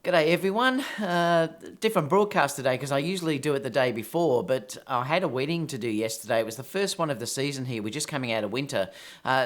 G'day everyone. Different broadcast today because I usually do it the day before, but I had a wedding to do yesterday. It was the first one of the season here. We're just coming out of winter,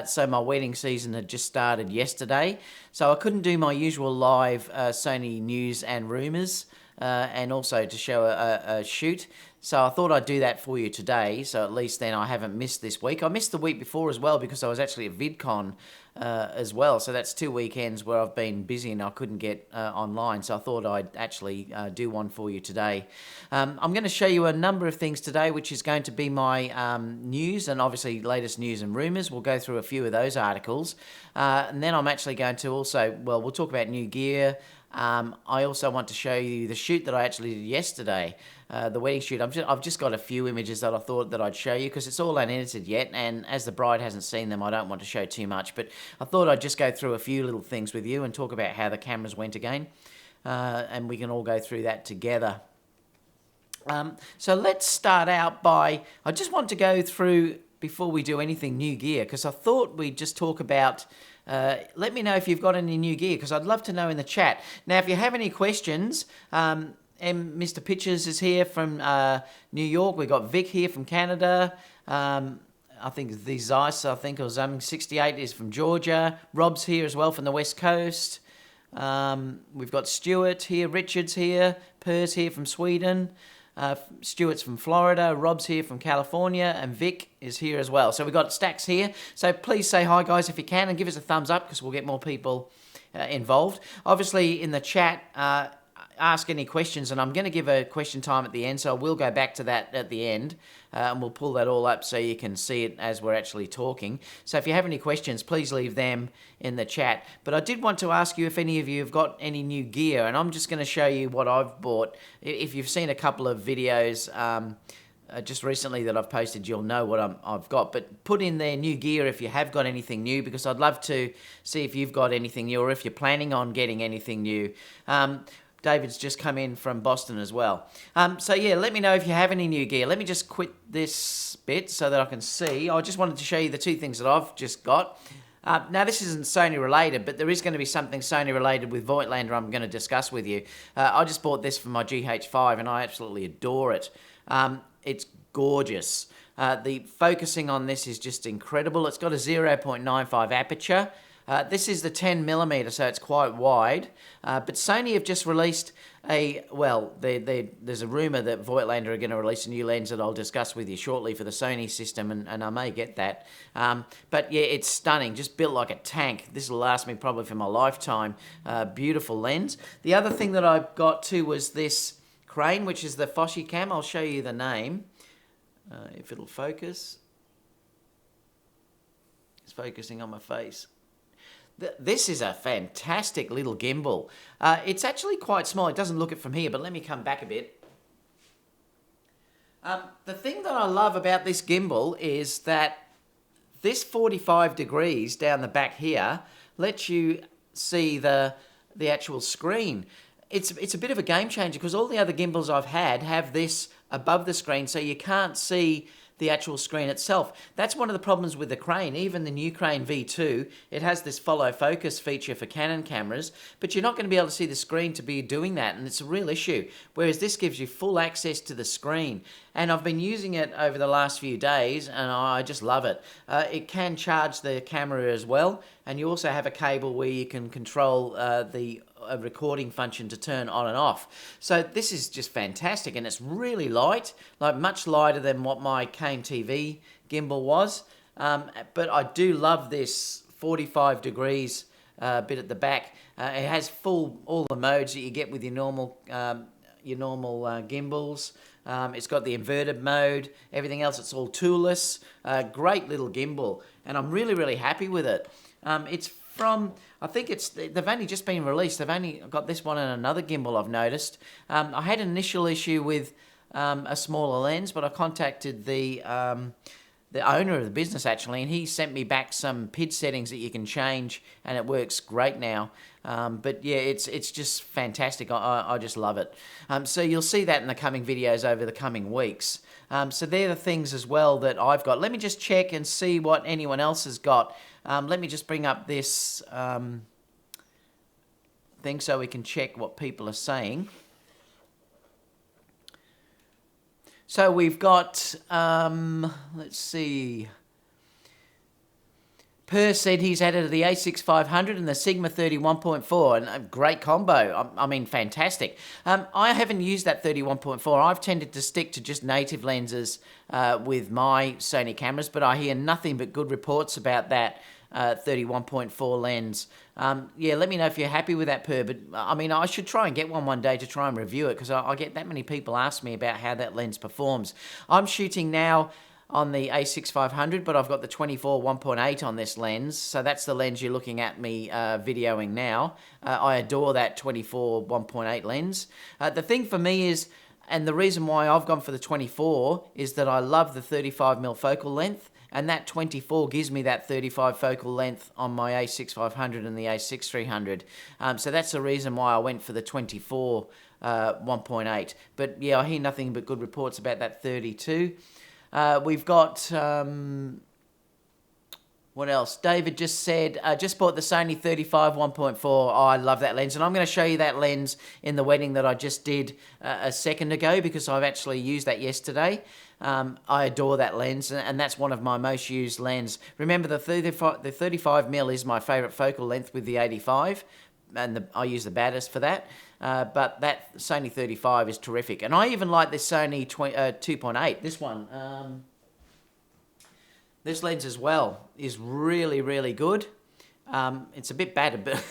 so my wedding season had just started yesterday. So I couldn't do my usual live Sony News and Rumours and also to show a shoot. So I thought I'd do that for you today, so at least then I haven't missed this week. I missed the week before as well because I was actually at VidCon as well. So that's 2 weekends where I've been busy and I couldn't get online. So I thought I'd actually do one for you today. I'm going to show you a number of things today, which is going to be my news and obviously latest news and rumours. We'll go through a few of those articles. And then I'm actually going to also, well, we'll talk about new gear. I also want to show you the shoot that I actually did yesterday, the wedding shoot. I've just got a few images that I thought that I'd show you because it's all unedited yet, and as the bride hasn't seen them, I don't want to show too much, but I thought I'd just go through a few little things with you and talk about how the cameras went again, and we can all go through that together. So let's start out by, I just want to go through, before we do anything, new gear, because I thought we'd just talk about, let me know if you've got any new gear, because I'd love to know in the chat. Now, if you have any questions, Mr. Pitchers is here from New York. We've got Vic here from Canada. I think the Zeiss, or 68 is from Georgia. Rob's here as well from the West Coast. We've got Stuart here, Richard's here, Per's here from Sweden. Stuart's from Florida, Rob's here from California, and Vic is here as well. So we've got stacks here. So please say hi, guys, if you can, and give us a thumbs up because we'll get more people involved. Obviously, in the chat, ask any questions, and I'm going to give a question time at the end, so we'll go back to that at the end, and we'll pull that all up so you can see it as we're actually talking. So if you have any questions, please leave them in the chat. But I did want to ask you if any of you have got any new gear, and I'm just going to show you what I've bought. If you've seen a couple of videos just recently that I've posted, you'll know what I've got. But put in there new gear if you have got anything new, because I'd love to see if you've got anything new or if you're planning on getting anything new. David's just come in from Boston as well. So yeah, let me know if you have any new gear. Let me just quit this bit so that I can see. I just wanted to show you the two things that I've just got. Now, this isn't Sony related, but there is going to be something Sony related with Voitlander I'm going to discuss with you. I just bought this for my GH5 and I absolutely adore it. It's gorgeous. The focusing on this is just incredible. It's got a 0.95 aperture. This is the 10mm, so it's quite wide. But Sony have just released there's a rumour that Voitlander are going to release a new lens that I'll discuss with you shortly for the Sony system, and I may get that. But yeah, it's stunning, just built like a tank. This will last me probably for my lifetime. Beautiful lens. The other thing that I've got too was this crane, which is the Foshi Cam. I'll show you the name, if it'll focus. It's focusing on my face. This is a fantastic little gimbal. It's actually quite small. It doesn't look it from here, but let me come back a bit. The thing that I love about this gimbal is that this 45 degrees down the back here lets you see the actual screen. It's a bit of a game changer because all the other gimbals I've had have this above the screen, so you can't see the actual screen itself. That's one of the problems with the crane. Even the new Crane V2, it has this follow focus feature for Canon cameras, but you're not going to be able to see the screen to be doing that, and it's a real issue. Whereas this gives you full access to the screen. And I've been using it over the last few days, and I just love it. It can charge the camera as well, and you also have a cable where you can control the recording function to turn on and off. So this is just fantastic, and it's really light, like much lighter than what my KMTV gimbal was. But I do love this 45 degrees bit at the back. It has all the modes that you get with your normal gimbals. It's got the inverted mode, everything else, it's all toolless. Great little gimbal, and I'm really, really happy with it. It's from, I think they've only just been released. They've only got this one and another gimbal I've noticed. I had an initial issue with a smaller lens, but I contacted the owner of the business actually, and he sent me back some PID settings that you can change, and it works great now. But yeah, it's just fantastic. I just love it. So you'll see that in the coming videos over the coming weeks. So they're the things as well that I've got. Let me just check and see what anyone else has got. Let me just bring up this thing thing so we can check what people are saying. So we've got, let's see. Per said he's added the A6500 and the Sigma 31.4, and a great combo. I mean, fantastic. I haven't used that 31.4. I've tended to stick to just native lenses with my Sony cameras, but I hear nothing but good reports about that 31.4 lens. Yeah, let me know if you're happy with that, Per, but I mean, I should try and get one day to try and review it, because I get that many people ask me about how that lens performs. I'm shooting now on the A6500, but I've got the 24 1.8 on this lens, so that's the lens you're looking at me videoing now. I adore that 24 1.8 lens. The thing for me is, and the reason why I've gone for the 24, is that I love the 35mm focal length, and that 24 gives me that 35 focal length on my A6500 and the A6300. So that's the reason why I went for the 24 1.8. But yeah, I hear nothing but good reports about that 32. We've got, what else? David just said, just bought the Sony 35 1.4. Oh, I love that lens. And I'm going to show you that lens in the wedding that I just did a second ago, because I've actually used that yesterday. I adore that lens, and that's one of my most used lenses. Remember, the 35mm is my favourite focal length with the 85, and I use the Batis for that. But that Sony 35 is terrific. And I even like this Sony 2.8. This one, this lens as well is really, really good. It's a bit battered, but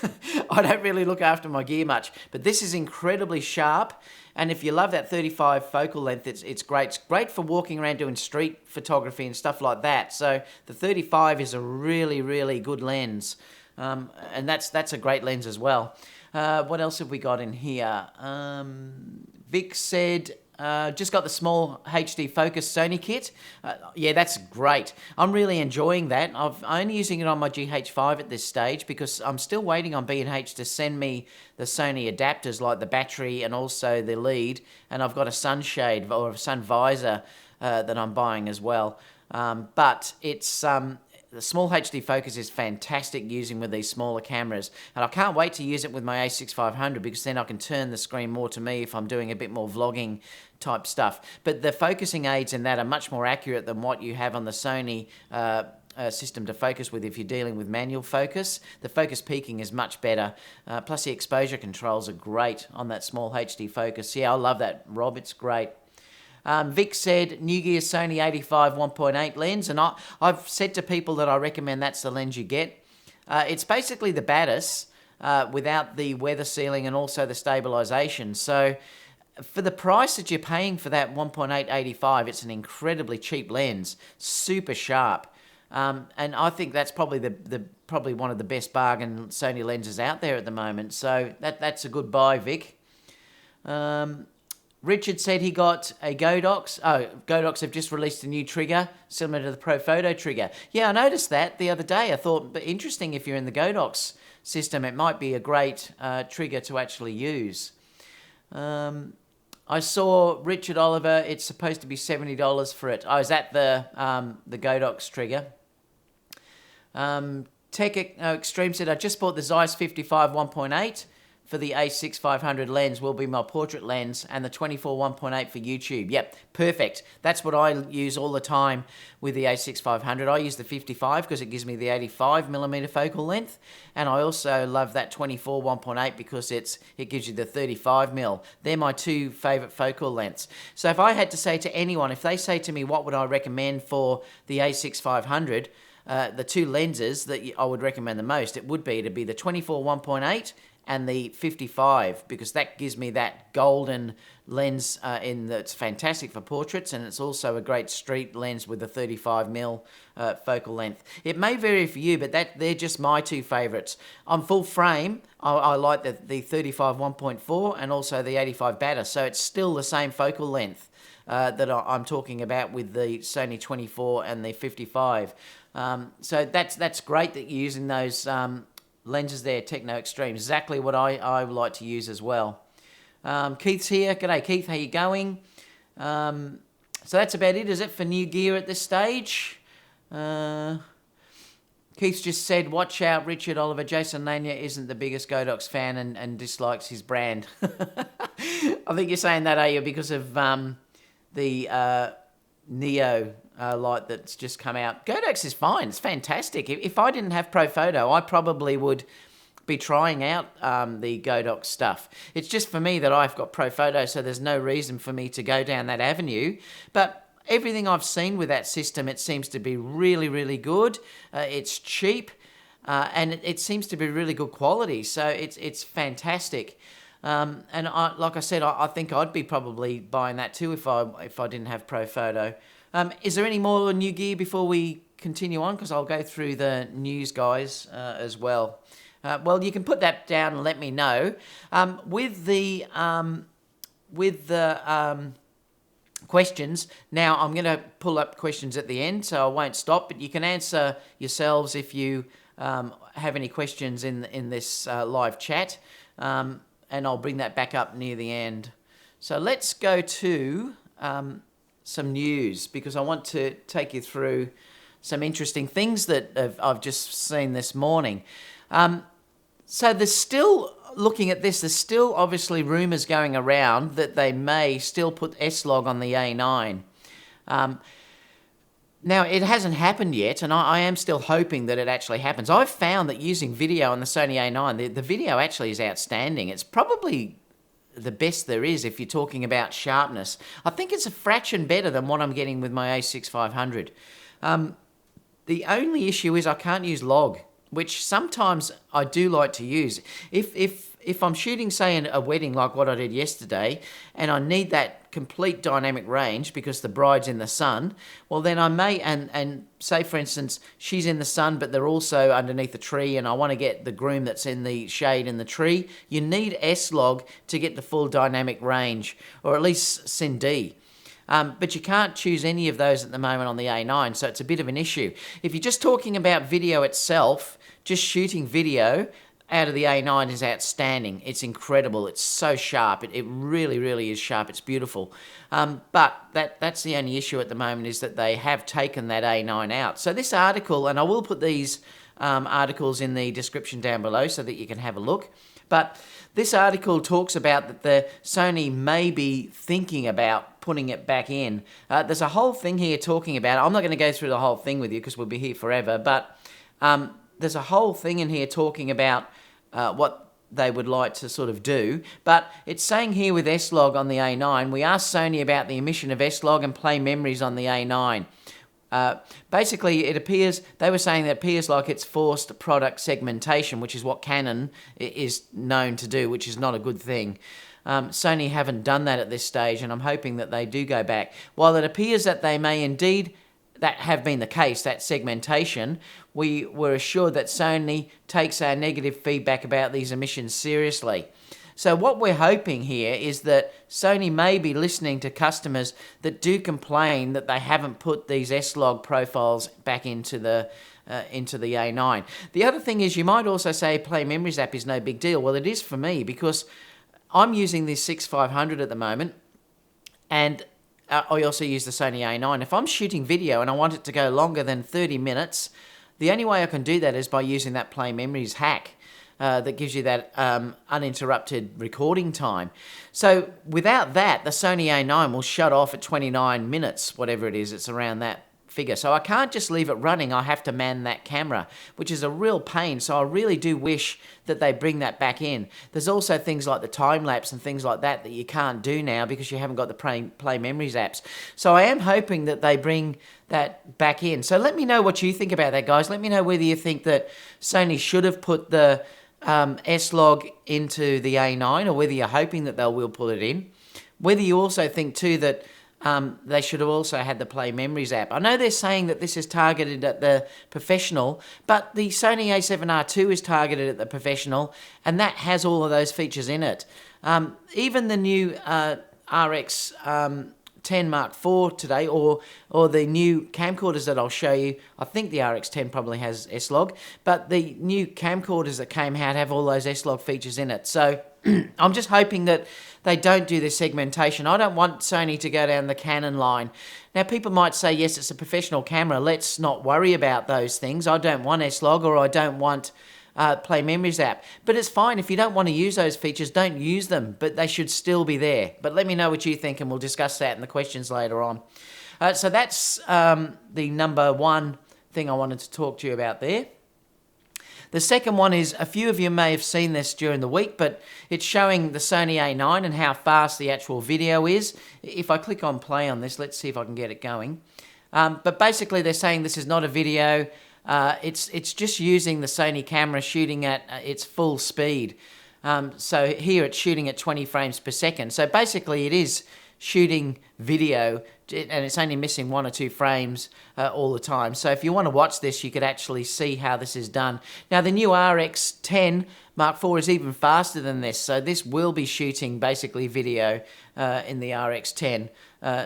I don't really look after my gear much. But this is incredibly sharp. And if you love that 35 focal length, it's great. It's great for walking around doing street photography and stuff like that. So the 35 is a really, really good lens. And that's a great lens as well. What else have we got in here? Vic said, just got the small HD focus Sony kit. Yeah, that's great. I'm really enjoying that. I'm only using it on my GH5 at this stage, because I'm still waiting on B&H to send me the Sony adapters, like the battery and also the lead. And I've got a sunshade or a sun visor that I'm buying as well. But it's... the small HD focus is fantastic using with these smaller cameras, and I can't wait to use it with my A6500, because then I can turn the screen more to me if I'm doing a bit more vlogging type stuff. But the focusing aids in that are much more accurate than what you have on the Sony system to focus with if you're dealing with manual focus. The focus peaking is much better, plus the exposure controls are great on that small HD focus. Yeah, I love that, Rob, it's great. Vic said, New Gear Sony 85 1.8 lens, and I've said to people that I recommend that's the lens you get. It's basically the Batis without the weather sealing and also the stabilization. So for the price that you're paying for that 1.8 85, it's an incredibly cheap lens, super sharp. And I think that's probably probably one of the best bargain Sony lenses out there at the moment. So that's a good buy, Vic. Richard said he got a Godox. Oh, Godox have just released a new trigger similar to the Pro Photo trigger. Yeah, I noticed that the other day. I thought, but interesting, if you're in the Godox system, it might be a great trigger to actually use. I saw Richard Oliver, it's supposed to be $70 for it. Oh, is that the Godox trigger? Tech Extreme said, I just bought the Zeiss 55 1.8 for the A6500 lens, will be my portrait lens, and the 24 1.8 for YouTube. Yep, perfect. That's what I use all the time with the A6500. I use the 55 because it gives me the 85mm focal length, and I also love that 24 1.8 because it gives you the 35mm. They're my two favorite focal lengths. So if I had to say to anyone, if they say to me what would I recommend for the A6500, the two lenses that I would recommend the most, it would be to be the 24 1.8 and the 55, because that gives me that golden lens that's fantastic for portraits, and it's also a great street lens with the 35mm focal length. It may vary for you, but they're just my two favourites. On full frame, I like the 35 1.4 and also the 85 Batis, so it's still the same focal length that I'm talking about with the Sony 24 and the 55. So that's great that you're using those lenses there, Techno Extreme. Exactly what I like to use as well. Keith's here. G'day, Keith. How you going? So that's about it, is it, for new gear at this stage? Keith's just said, watch out, Richard Oliver. Jason Lanier isn't the biggest Godox fan and dislikes his brand. I think you're saying that, are you, because of the Neo light that's just come out. Godox is fine. It's fantastic. If I didn't have Pro Photo, I probably would be trying out the Godox stuff. It's just for me that I've got Pro Photo, so there's no reason for me to go down that avenue. But everything I've seen with that system, it seems to be really, really good. It's cheap, and it seems to be really good quality. So it's fantastic. And like I said, I think I'd be probably buying that too if I didn't have Pro Photo. Is there any more new gear before we continue on? Because I'll go through the news, guys, as well. Well, you can put that down and let me know. With the questions, now I'm going to pull up questions at the end, so I won't stop, but you can answer yourselves if you have any questions in this live chat, and I'll bring that back up near the end. So let's go to some news, because I want to take you through some interesting things that I've just seen this morning. So there's still, looking at this, there's still obviously rumours going around that they may still put S-Log on the A9. Now, it hasn't happened yet, and I am still hoping that it actually happens. I've found that using video on the Sony A9, the video actually is outstanding. It's probably the best there is if you're talking about sharpness. I think it's a fraction better than what I'm getting with my A6500. The only issue is I can't use log, which sometimes I do like to use. If I'm shooting, say, in a wedding like what I did yesterday, and I need that complete dynamic range because the bride's in the sun, well, then I may, and say, for instance, she's in the sun, but they're also underneath a tree, and I want to get the groom that's in the shade in the tree, you need S-Log to get the full dynamic range, or at least SIN-D. But you can't choose any of those at the moment on the A9, so it's a bit of an issue. If you're just talking about video itself, just shooting video out of the A9 is outstanding. It's incredible. It's so sharp. It really, really is sharp. It's beautiful. But that's the only issue at the moment, is that they have taken that A9 out. So this article, and I will put these articles in the description down below so that you can have a look. But this article talks about that the Sony may be thinking about putting it back in. There's a whole thing here talking about, I'm not going to go through the whole thing with you because we'll be here forever, but there's a whole thing in here talking about what they would like to sort of do. But it's saying here with S-Log on the A9, we asked Sony about the emission of S-Log and play memories on the A9. Basically, it appears, they were saying that it appears like it's forced product segmentation, which is what Canon is known to do, which is not a good thing. Sony haven't done that at this stage, and I'm hoping that they do go back. While it appears that they may indeed that have been the case, that segmentation, we were assured that Sony takes our negative feedback about these emissions seriously. So what we're hoping here is that Sony may be listening to customers that do complain that they haven't put these S-Log profiles back into the A9. The other thing is, you might also say Play Memories app is no big deal. Well, it is for me, because I'm using this 6500 at the moment, and I also use the Sony A9. If I'm shooting video and I want it to go longer than 30 minutes, the only way I can do that is by using that Play Memories hack. That gives you that uninterrupted recording time. So without that, the Sony A9 will shut off at 29 minutes, whatever it is. It's around that figure. So I can't just leave it running. I have to man that camera, which is a real pain. So I really do wish that they bring that back in. There's also things like the time-lapse and things like that you can't do now because you haven't got the Play Memories apps. So I am hoping that they bring that back in. So let me know what you think about that, guys. Let me know whether you think that Sony should have put the S-Log into the A9, or whether you're hoping that they will put it in. Whether you also think too that they should have also had the Play Memories app. I know they're saying that this is targeted at the professional, but the Sony A7R II is targeted at the professional, and that has all of those features in it. Even the new RX10 10 Mark IV today, or the new camcorders that I'll show you. I think the RX10 probably has S-Log, but the new camcorders that came out have all those S-Log features in it. So I'm just hoping that they don't do this segmentation. I don't want Sony to go down the Canon line. Now, people might say, yes, it's a professional camera. Let's not worry about those things. I don't want S-Log, or I don't want Play Memories app. But it's fine. If you don't want to use those features, don't use them. But they should still be there. But let me know what you think, and we'll discuss that in the questions later on. So that's the number one thing I wanted to talk to you about there. The second one is, a few of you may have seen this during the week, but it's showing the Sony A9 and how fast the actual video is. If I click on play on this, let's see if I can get it going. But basically they're saying this is not a video. It's just using the Sony camera shooting at its full speed. So here it's shooting at 20 frames per second. So basically it is shooting video, and it's only missing 1 or 2 frames all the time. So if you want to watch this, you could actually see how this is done. Now, the new RX10 Mark IV is even faster than this, so this will be shooting basically video in the RX10,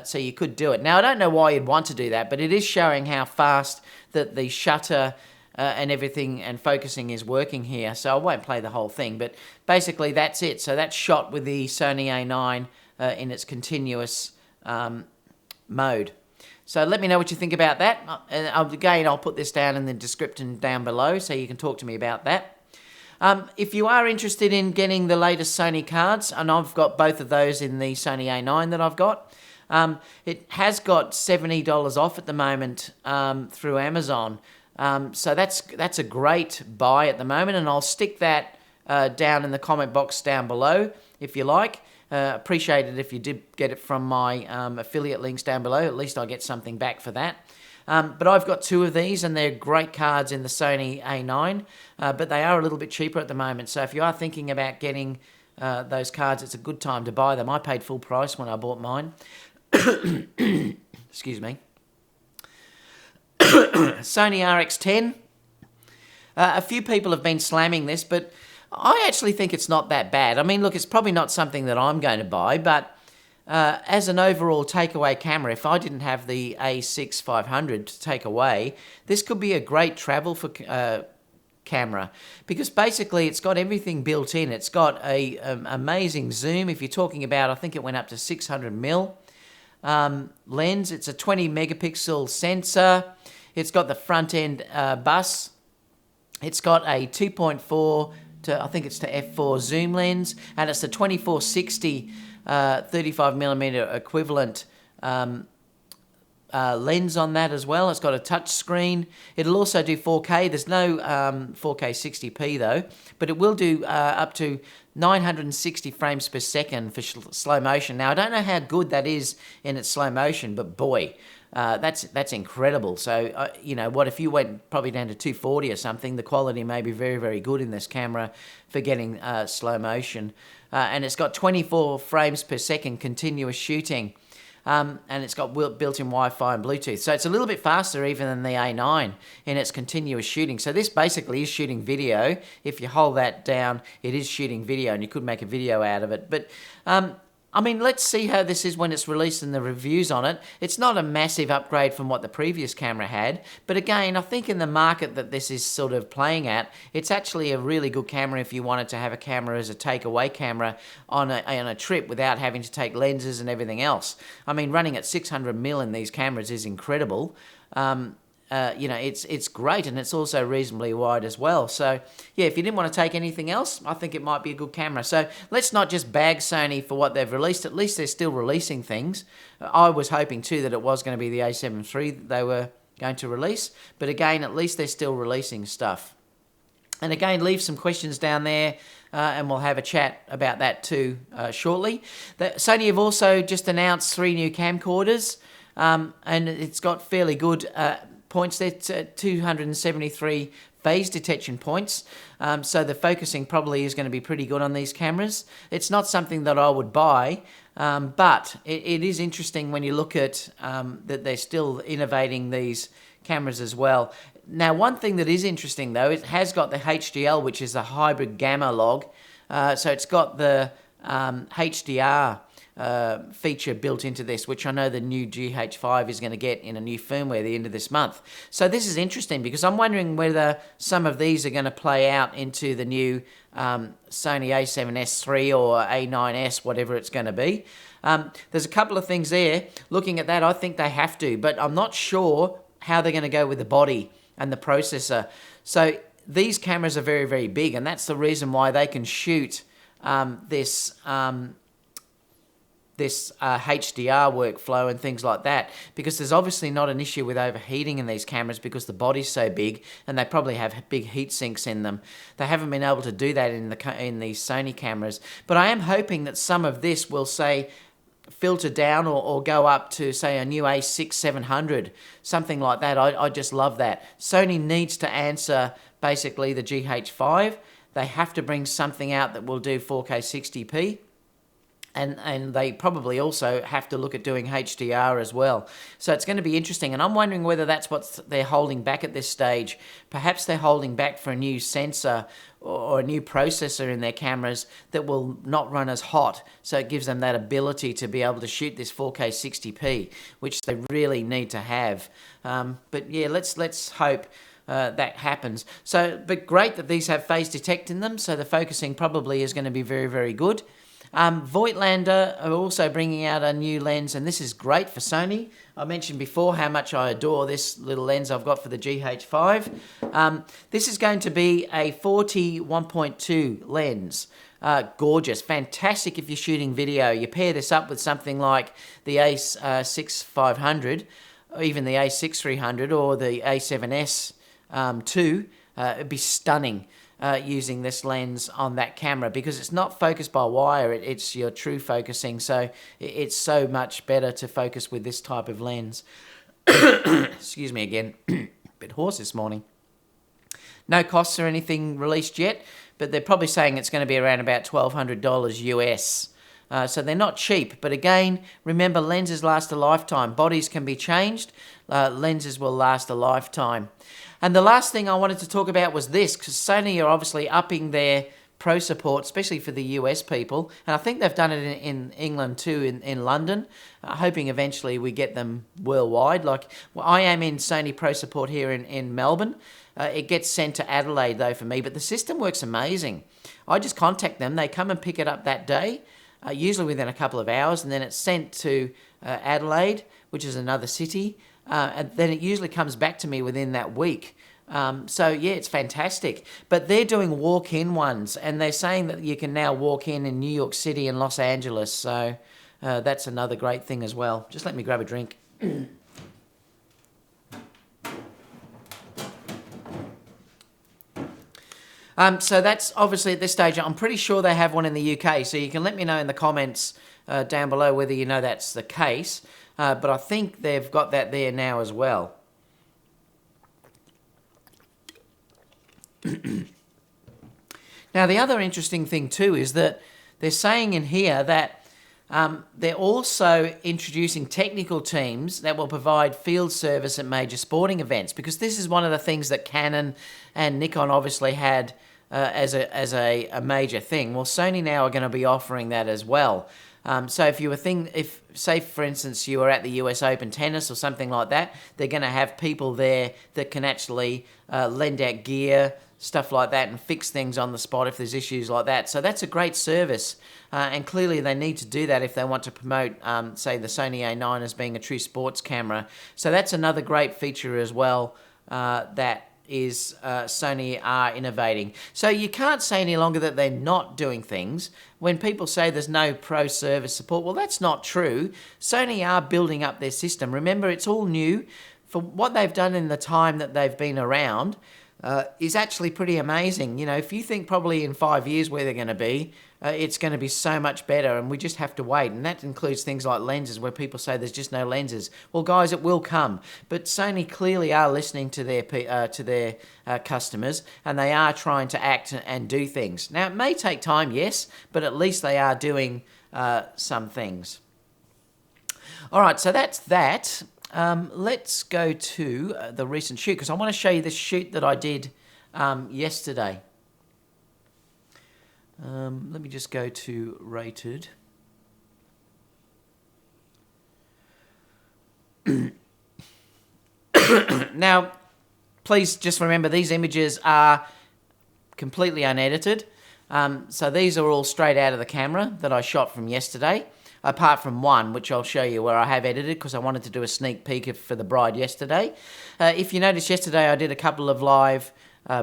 so you could do it. Now, I don't know why you'd want to do that, but it is showing how fast that the shutter and everything and focusing is working here, so I won't play the whole thing, but basically that's it. So that's shot with the Sony A9 in its continuous mode. So let me know what you think about that. Again, I'll put this down in the description down below so you can talk to me about that. If you are interested in getting the latest Sony cards, and I've got both of those in the Sony A9 that I've got, it has got $70 off at the moment through Amazon. So that's a great buy at the moment, and I'll stick that down in the comment box down below if you like. Appreciate it if you did get it from my affiliate links down below. At least I get something back for that. But I've got 2 of these, and they're great cards in the Sony A9, but they are a little bit cheaper at the moment. So if you are thinking about getting those cards, it's a good time to buy them. I paid full price when I bought mine. Excuse me. Sony RX10. A few people have been slamming this, but I actually think it's not that bad. I mean, look, it's probably not something that I'm going to buy, but as an overall takeaway camera, if I didn't have the A6 500 to take away, this could be a great travel for camera, because basically it's got everything built in. It's got a amazing zoom. If you're talking about, I think it went up to 600mm lens. It's a 20 megapixel sensor. It's got the front end bus. It's got a 2.4 to, I think it's to f4 zoom lens, and it's the 2460 35mm equivalent lens on that as well. It's got a touch screen. It'll also do 4K. There's no 4K 60p though, but it will do up to 960 frames per second for slow motion. Now, I don't know how good that is in its slow motion, but boy, that's incredible. So, you know, what if you went probably down to 240 or something, the quality may be very, very good in this camera for getting slow motion. And it's got 24 frames per second continuous shooting. And it's got built-in Wi-Fi and Bluetooth. So it's a little bit faster even than the A9 in its continuous shooting. So this basically is shooting video. If you hold that down, it is shooting video, and you could make a video out of it. But I mean, let's see how this is when it's released and the reviews on it. It's not a massive upgrade from what the previous camera had, but again, I think in the market that this is sort of playing at, it's actually a really good camera if you wanted to have a camera as a takeaway camera on a trip without having to take lenses and everything else. I mean, running at 600mm in these cameras is incredible. You know, it's great, and it's also reasonably wide as well. So, yeah, if you didn't want to take anything else, I think it might be a good camera. So let's not just bag Sony for what they've released. At least they're still releasing things. I was hoping, too, that it was going to be the A7 III that they were going to release. But again, at least they're still releasing stuff. And again, leave some questions down there, and we'll have a chat about that too shortly. Sony have also just announced 3 new camcorders, and it's got fairly good points there, 273 phase detection points. So the focusing probably is going to be pretty good on these cameras. It's not something that I would buy, but it is interesting when you look at that they're still innovating these cameras as well. Now, one thing that is interesting though, it has got the HDL, which is a hybrid gamma log. So it's got the HDR feature built into this, which I know the new GH5 is going to get in a new firmware at the end of this month. So this is interesting because I'm wondering whether some of these are going to play out into the new Sony A7S III or A9S, whatever it's going to be. There's a couple of things there. Looking at that, I think they have to, but I'm not sure how they're going to go with the body and the processor. So these cameras are very, very big, and that's the reason why they can shoot this HDR workflow and things like that, because there's obviously not an issue with overheating in these cameras because the body's so big and they probably have big heat sinks in them. They haven't been able to do that in these Sony cameras, but I am hoping that some of this will, say, filter down or go up to, say, a new A6-700, something like that. I just love that. Sony needs to answer basically the GH5. They have to bring something out that will do 4K 60p. And they probably also have to look at doing HDR as well. So it's going to be interesting. And I'm wondering whether that's what they're holding back at this stage. Perhaps they're holding back for a new sensor or a new processor in their cameras that will not run as hot. So it gives them that ability to be able to shoot this 4K 60p, which they really need to have. But yeah, let's hope that happens. So, but great that these have phase detect in them. So the focusing probably is going to be very, very good. Voigtlander are also bringing out a new lens, and this is great for Sony. I mentioned before how much I adore this little lens I've got for the GH5. This is going to be a 40-1.2 lens. Gorgeous, fantastic if you're shooting video. You pair this up with something like the A6500, or even the A6300 or the A7S II. It'd be stunning. Using this lens on that camera, because it's not focused by wire, it's your true focusing, so it's so much better to focus with this type of lens. Excuse me again, bit hoarse this morning. No costs or anything released yet, but they're probably saying it's going to be around about $1,200 US. So they're not cheap, but again, remember, lenses last a lifetime. Bodies can be changed, lenses will last a lifetime. And the last thing I wanted to talk about was this, because Sony are obviously upping their Pro support, especially for the US people, and I think they've done it in England too, in London, hoping eventually we get them worldwide. Like, well, I am in Sony Pro support here in Melbourne. It gets sent to Adelaide though for me, but the system works amazing. I just contact them, they come and pick it up that day, usually within a couple of hours, and then it's sent to Adelaide, which is another city, and then it usually comes back to me within that week. So yeah, it's fantastic. But they're doing walk-in ones, and they're saying that you can now walk in New York City and Los Angeles. So that's another great thing as well. Just let me grab a drink. So that's obviously at this stage. I'm pretty sure they have one in the UK. So you can let me know in the comments down below whether you know that's the case. But I think they've got that there now as well. Now, the other interesting thing too is that they're saying in here that they're also introducing technical teams that will provide field service at major sporting events, because this is one of the things that Canon and Nikon obviously had as a major thing. Well, Sony now are going to be offering that as well. So if say for instance you were at the US Open tennis or something like that, they're going to have people there that can actually lend out gear, stuff like that, and fix things on the spot if there's issues like that. So that's a great service, and clearly they need to do that if they want to promote, say, the Sony A9 as being a true sports camera. So that's another great feature as well that is Sony are innovating. So you can't say any longer that they're not doing things. When people say there's no pro service support, well, that's not true. Sony are building up their system. Remember, it's all new. For what they've done in the time that they've been around, is actually pretty amazing. You know, if you think probably in 5 years where they're going to be, it's going to be so much better, and we just have to wait. And that includes things like lenses, where people say there's just no lenses. Well, guys, it will come. But Sony clearly are listening to their customers, and they are trying to act and do things. Now, it may take time, yes, but at least they are doing some things. All right, so that's that. Let's go to the recent shoot, because I want to show you this shoot that I did yesterday. Let me just go to rated. Now, please just remember these images are completely unedited. So these are all straight out of the camera that I shot from yesterday, apart from one, which I'll show you where I have edited because I wanted to do a sneak peek for the bride yesterday. If you noticed yesterday, I did a couple of live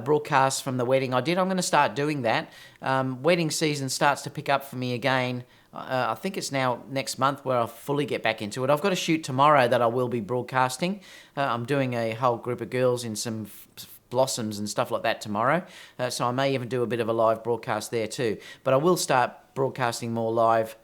broadcasts from the wedding I'm going to start doing that. Wedding season starts to pick up for me again. I think it's now next month where I'll fully get back into it. I've got a shoot tomorrow that I will be broadcasting. I'm doing a whole group of girls in some blossoms and stuff like that tomorrow. So I may even do a bit of a live broadcast there too. But I will start broadcasting more live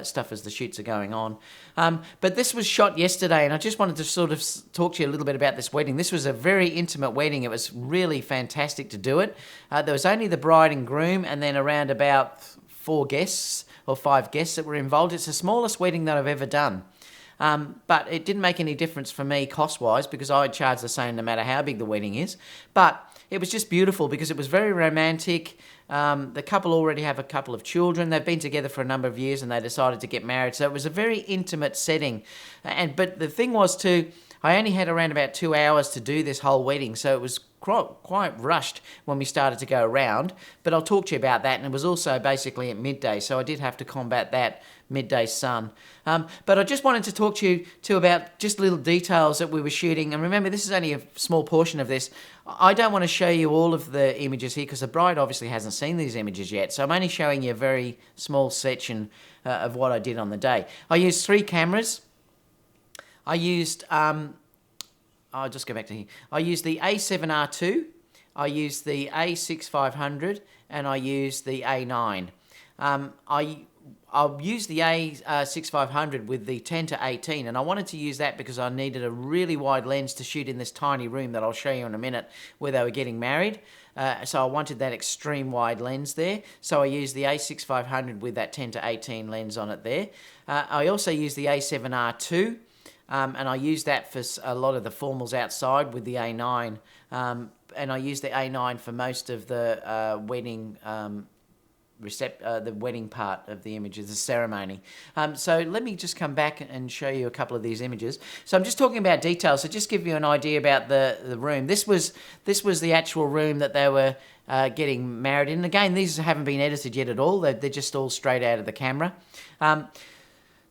stuff as the shoots are going on. But this was shot yesterday, and I just wanted to sort of talk to you a little bit about this wedding. This was a very intimate wedding. It was really fantastic to do it. There was only the bride and groom and then around about 4 guests or 5 guests that were involved. It's the smallest wedding that I've ever done. But it didn't make any difference for me cost-wise because I charge the same no matter how big the wedding is. But it was just beautiful because it was very romantic. The couple already have a couple of children. They've been together for a number of years and they decided to get married. So it was a very intimate setting. But the thing was too, I only had around about 2 hours to do this whole wedding. So it was quite rushed when we started to go around. But I'll talk to you about that. And it was also basically at midday. So I did have to combat that midday sun. But I just wanted to talk to you too about just little details that we were shooting. And remember, this is only a small portion of this. I don't want to show you all of the images here because the bride obviously hasn't seen these images yet. So I'm only showing you a very small section of what I did on the day. I used 3 cameras. I used, I'll just go back to here. I used the A7R2, I used the A6500, and I used the A9. I'll use the A6500 with the 10 to 18, and I wanted to use that because I needed a really wide lens to shoot in this tiny room that I'll show you in a minute where they were getting married. So I wanted that extreme wide lens there. So I used the A6500 with that 10 to 18 lens on it there. I also used the A7R2, and I used that for a lot of the formals outside with the A9. And I used the A9 for most of the wedding the wedding part of the images, the ceremony. So let me just come back and show you a couple of these images. So I'm just talking about details, so just give you an idea about the room. This was the actual room that they were getting married in. Again, these haven't been edited yet at all. They're just all straight out of the camera.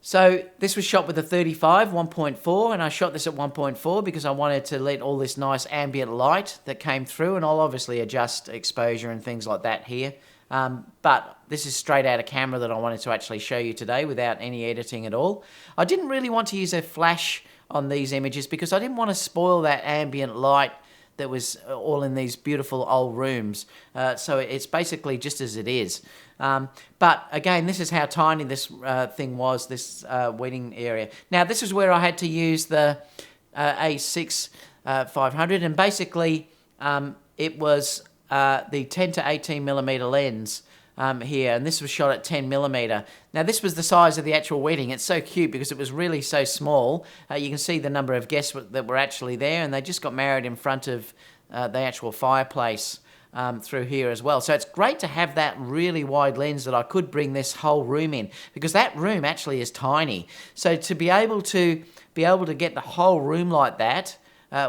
So this was shot with a 35 1.4, and I shot this at 1.4 because I wanted to let all this nice ambient light that came through, and I'll obviously adjust exposure and things like that here. But this is straight out of camera that I wanted to actually show you today without any editing at all. I didn't really want to use a flash on these images because I didn't want to spoil that ambient light that was all in these beautiful old rooms. So it's basically just as it is. But again, this is how tiny this thing was, this wedding area. Now this is where I had to use the A6 500, and basically it was the 10 to 18 millimeter lens here, and this was shot at 10 millimeter. Now this was the size of the actual wedding. It's so cute because it was really so small. You can see the number of guests that were actually there, and they just got married in front of the actual fireplace through here as well. So it's great to have that really wide lens that I could bring this whole room in, because that room actually is tiny. So to be able to get the whole room like that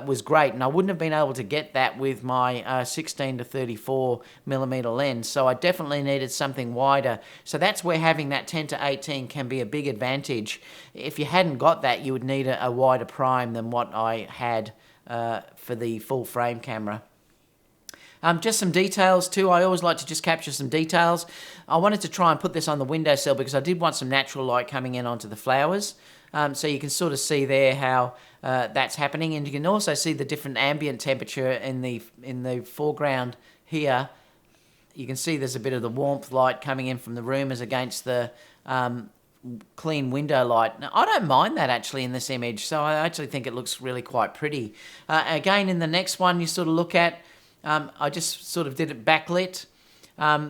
was great, and I wouldn't have been able to get that with my 16 to 34 millimeter lens. So I definitely needed something wider. So that's where having that 10 to 18 can be a big advantage. If you hadn't got that, you would need a wider prime than what I had for the full frame camera. Just some details too. I always like to just capture some details. I wanted to try and put this on the windowsill because I did want some natural light coming in onto the flowers. So you can sort of see there how that's happening, and you can also see the different ambient temperature in the foreground here. You can see there's a bit of the warmth light coming in from the room as against the clean window light. Now, I don't mind that actually in this image, so I actually think it looks really quite pretty. Again, in the next one you sort of look at, I just sort of did it backlit.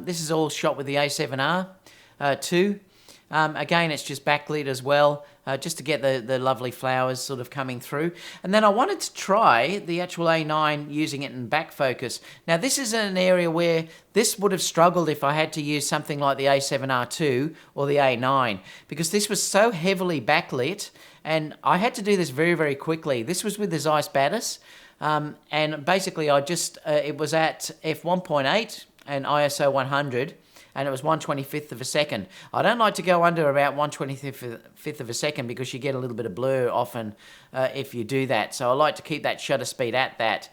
This is all shot with the A7R2. Again, it's just backlit as well, just to get the lovely flowers sort of coming through. And then I wanted to try the actual A9 using it in back focus. Now, this is an area where this would have struggled if I had to use something like the A7R2 or the A9, because this was so heavily backlit, and I had to do this very, very quickly. This was with the Zeiss Batis, and basically it was at f1.8 and ISO 100, and it was 1/25th of a second. I don't like to go under about 1/25th of a second because you get a little bit of blur often if you do that. So I like to keep that shutter speed at that.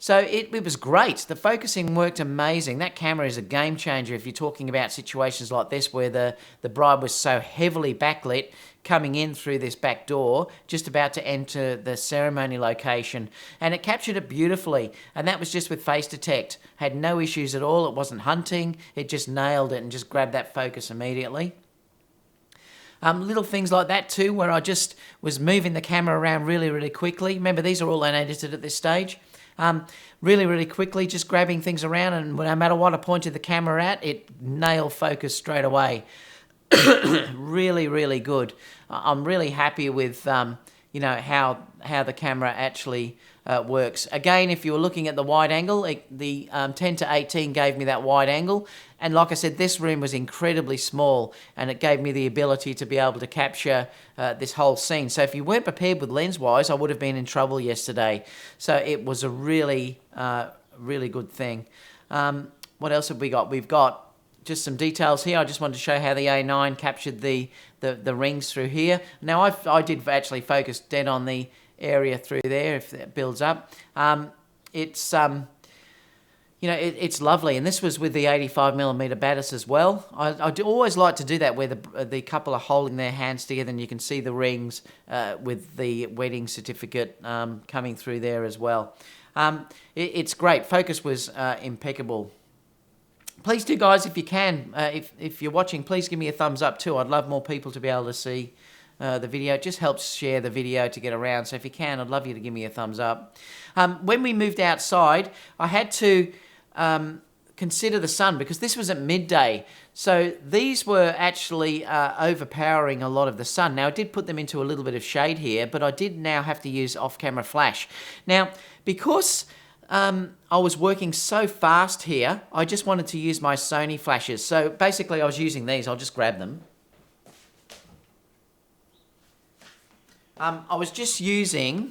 So it was great. The focusing worked amazing. That camera is a game changer if you're talking about situations like this where the bride was so heavily backlit coming in through this back door, just about to enter the ceremony location. And it captured it beautifully. And that was just with face detect. Had no issues at all. It wasn't hunting. It just nailed it and just grabbed that focus immediately. Little things like that too, where I just was moving the camera around really, really quickly. Remember, these are all unedited at this stage. Really, really quickly, just grabbing things around, and no matter what I pointed the camera at, it nailed focus straight away. Really, really good. I'm really happy with you know, how the camera actually works. Again, if you were looking at the wide angle, the 10-18 gave me that wide angle, and like I said, this room was incredibly small, and it gave me the ability to be able to capture this whole scene. So if you weren't prepared with lens-wise, I would have been in trouble yesterday. So it was a really, really good thing. What else have we got? We've got just some details here. I just wanted to show how the A9 captured the rings through here. Now, I did actually focus dead on the area through there, if that builds up. It's you know, it's lovely, and this was with the 85mm Batis as well. I do always like to do that, where the couple are holding their hands together, and you can see the rings with the wedding certificate coming through there as well. It's great. Focus was impeccable. Please do, guys, if you can, if you're watching, please give me a thumbs up too. I'd love more people to be able to see the video. It just helps share the video to get around. So if you can, I'd love you to give me a thumbs up. When we moved outside, I had to consider the sun, because this was at midday. So these were actually overpowering a lot of the sun. Now, I did put them into a little bit of shade here, but I did now have to use off-camera flash. Now, because I was working so fast here, I just wanted to use my Sony flashes. So basically, I was using these. I'll just grab them. I was just using...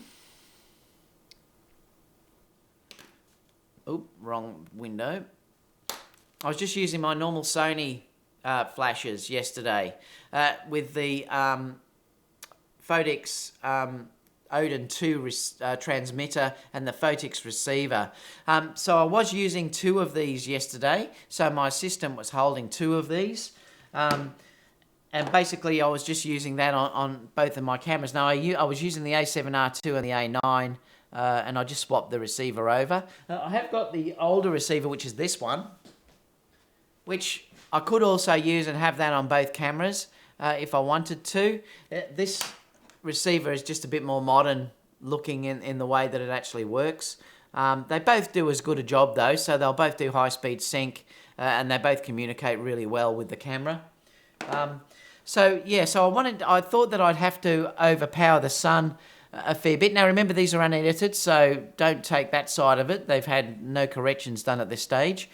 Oh, wrong window. I was just using my normal Sony flashes yesterday with the Photix Odin 2 transmitter and the Photix receiver. So I was using 2 of these yesterday, so my assistant was holding 2 of these. And basically I was just using that on both of my cameras. Now I was using the A7R2 and the A9, and I just swapped the receiver over. I have got the older receiver, which is this one, which I could also use and have that on both cameras if I wanted to. This receiver is just a bit more modern looking in the way that it actually works. They both do as good a job though, so they'll both do high-speed sync, and they both communicate really well with the camera. So yeah, so I thought that I'd have to overpower the sun a fair bit. Now remember, these are unedited, so don't take that side of it. They've had no corrections done at this stage.